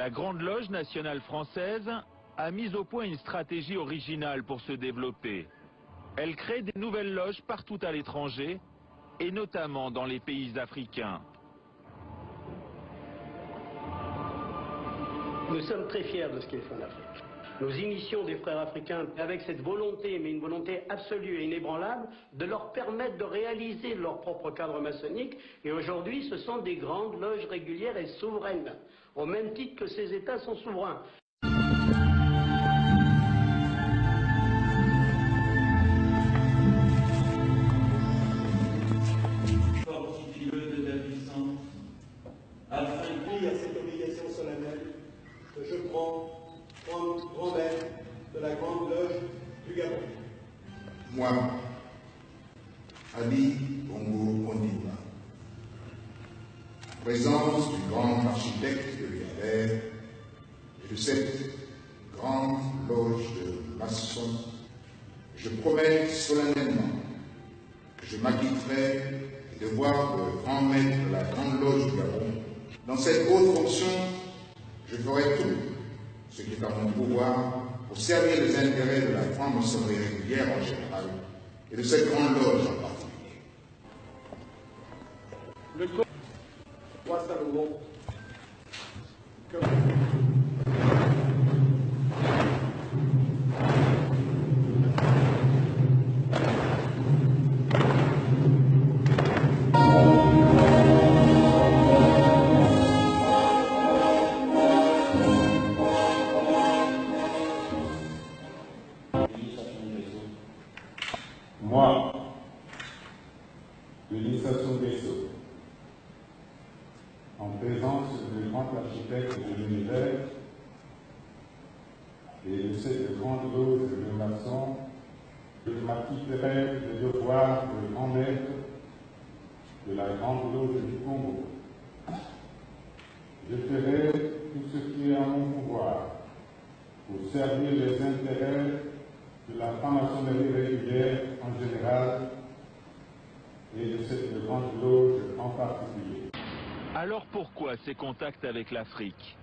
La Grande Loge nationale française a mis au point une stratégie originale pour se développer. Elle crée des nouvelles loges partout à l'étranger, et notamment dans les pays africains. Nous sommes très fiers de ce qu'ils font en Afrique. Nous initions des frères africains avec cette volonté, mais une volonté absolue et inébranlable, de leur permettre de réaliser leur propre cadre maçonnique. Et aujourd'hui, ce sont des grandes loges régulières et souveraines, au même titre que ces États sont souverains. Fortifie-le de ta puissance, afin qu'il y a cette obligation solennelle que je prends comme grand maître de la Grande Loge du Gabon. Moi, Ali Bongo Ondimba, en présence du grand architecte de l'univers et de cette grande loge de maçons, je promets solennellement que je m'acquitterai des devoirs de grand maître de la Grande Loge du Gabon. Dans cette haute fonction, je ferai tout ce qui est à mon pouvoir pour servir les intérêts de la franc-maçonnerie régulière en général et de cette grande loge en particulier. Le roi Salomon, Moi, Denis Sassou Nguesso, en présence du grand architecte de l'univers et de cette grande loge de maçons, je m'acquitterai des devoirs de grand maître de la Grande Loge du Congo. Je ferai tout ce qui est en mon pouvoir pour servir les intérêts de la franc-maçonnerie régulière en général et de cette grande loge en particulier. Alors pourquoi ces contacts avec l'Afrique?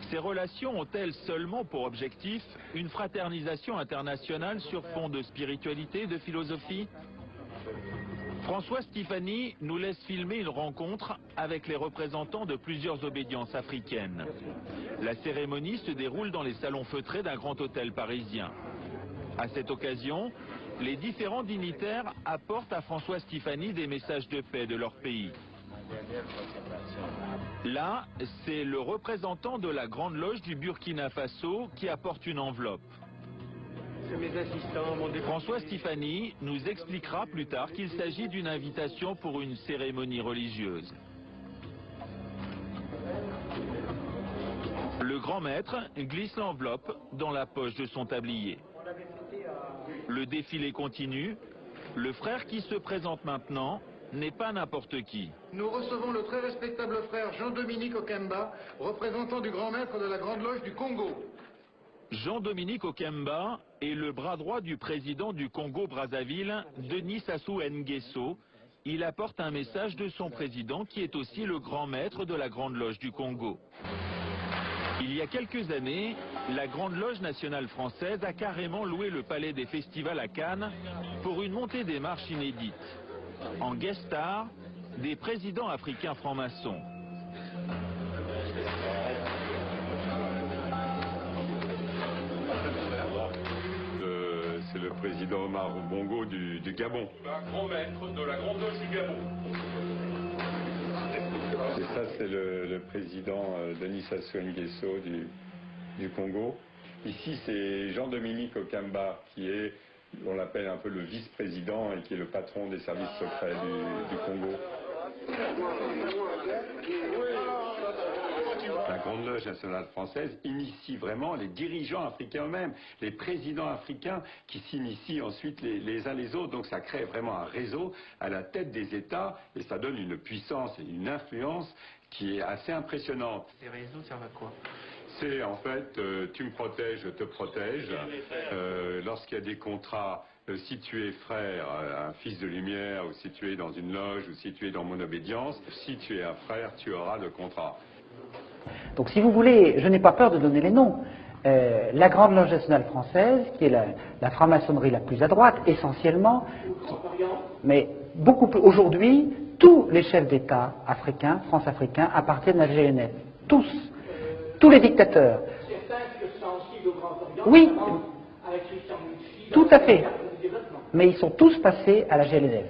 Ces relations ont-elles seulement pour objectif une fraternisation internationale sur fond de spiritualité et de philosophie? François Stéphanie nous laisse filmer une rencontre avec les représentants de plusieurs obédiences africaines. La cérémonie se déroule dans les salons feutrés d'un grand hôtel parisien. À cette occasion, les différents dignitaires apportent à François Stéphanie des messages de paix de leur pays. Là, c'est le représentant de la Grande Loge du Burkina Faso qui apporte une enveloppe. François Stéphanie nous expliquera plus tard qu'il s'agit d'une invitation pour une cérémonie religieuse. Le grand maître glisse l'enveloppe dans la poche de son tablier. Le défilé continue. Le frère qui se présente maintenant n'est pas n'importe qui. Nous recevons le très respectable frère Jean-Dominique Okemba, représentant du grand maître de la Grande Loge du Congo. Jean-Dominique Okemba est le bras droit du président du Congo-Brazzaville, Denis Sassou Nguesso. Il apporte un message de son président qui est aussi le grand maître de la Grande Loge du Congo. Il y a quelques années, la Grande Loge nationale française a carrément loué le palais des festivals à Cannes pour une montée des marches inédite. En guest star, des présidents africains francs-maçons. C'est le président Omar Bongo du Gabon. Un grand maître de la Grande Loge du Gabon. Et ça, c'est le président Denis Sassou Nguesso du Congo. Ici, c'est Jean-Dominique Okemba, qui est, on l'appelle un peu le vice-président et qui est le patron des services secrets du Congo. La Grande Loge nationale française initie vraiment les dirigeants africains eux-mêmes, les présidents africains qui s'initient ensuite les uns les autres. Donc ça crée vraiment un réseau à la tête des États et ça donne une puissance et une influence qui est assez impressionnante. Ces réseaux servent à quoi? C'est en fait, tu me protèges, je te protège. Lorsqu'il y a des contrats, si tu es frère, un fils de lumière, ou si tu es dans une loge, ou si tu es dans mon obédience, si tu es un frère, tu auras le contrat. Donc si vous voulez, je n'ai pas peur de donner les noms. La Grande Loge nationale française, qui est la franc-maçonnerie la plus à droite, essentiellement, mais beaucoup plus. Aujourd'hui, tous les chefs d'État africains, france-africains, appartiennent à la GNF. Tous. Tous les dictateurs. Oui, tout à fait. Mais ils sont tous passés à la GLNF.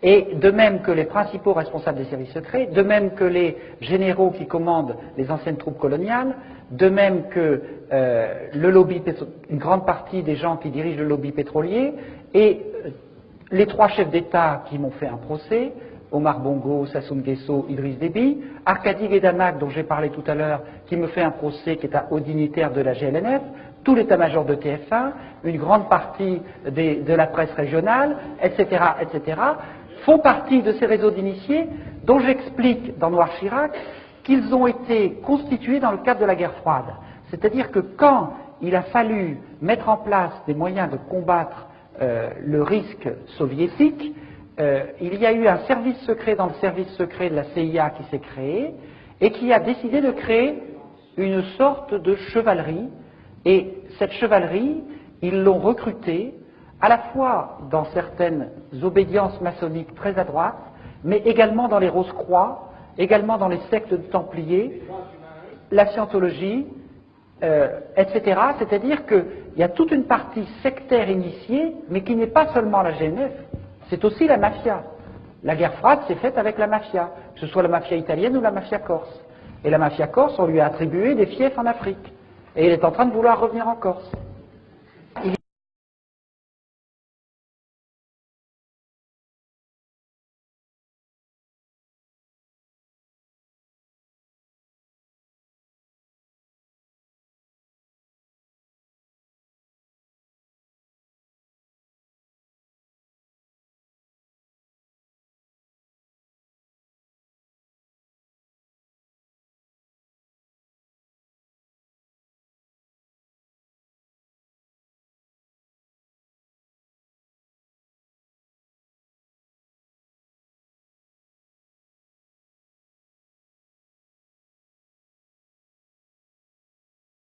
Et de même que les principaux responsables des services secrets, de même que les généraux qui commandent les anciennes troupes coloniales, de même que le lobby, une grande partie des gens qui dirigent le lobby pétrolier, et les 3 chefs d'État qui m'ont fait un procès, Omar Bongo, Sassou Nguesso, Idriss Déby, Arkady Guédamak, dont j'ai parlé tout à l'heure, qui me fait un procès qui est un haut dignitaire de la GLNF, tout l'état-major de TF1, une grande partie de la presse régionale, etc., etc., font partie de ces réseaux d'initiés dont j'explique dans Noir Chirac qu'ils ont été constitués dans le cadre de la guerre froide. C'est-à-dire que quand il a fallu mettre en place des moyens de combattre le risque soviétique, il y a eu un service secret dans le service secret de la CIA qui s'est créé et qui a décidé de créer une sorte de chevalerie. Et cette chevalerie, ils l'ont recrutée à la fois dans certaines obédiences maçonniques très à droite, mais également dans les Rose-Croix, également dans les sectes de Templiers, la scientologie, etc. C'est-à-dire qu'il y a toute une partie sectaire initiée, mais qui n'est pas seulement la GNF, c'est aussi la mafia. La guerre froide s'est faite avec la mafia, que ce soit la mafia italienne ou la mafia corse. Et la mafia corse, on lui a attribué des fiefs en Afrique. Et il est en train de vouloir revenir en Corse.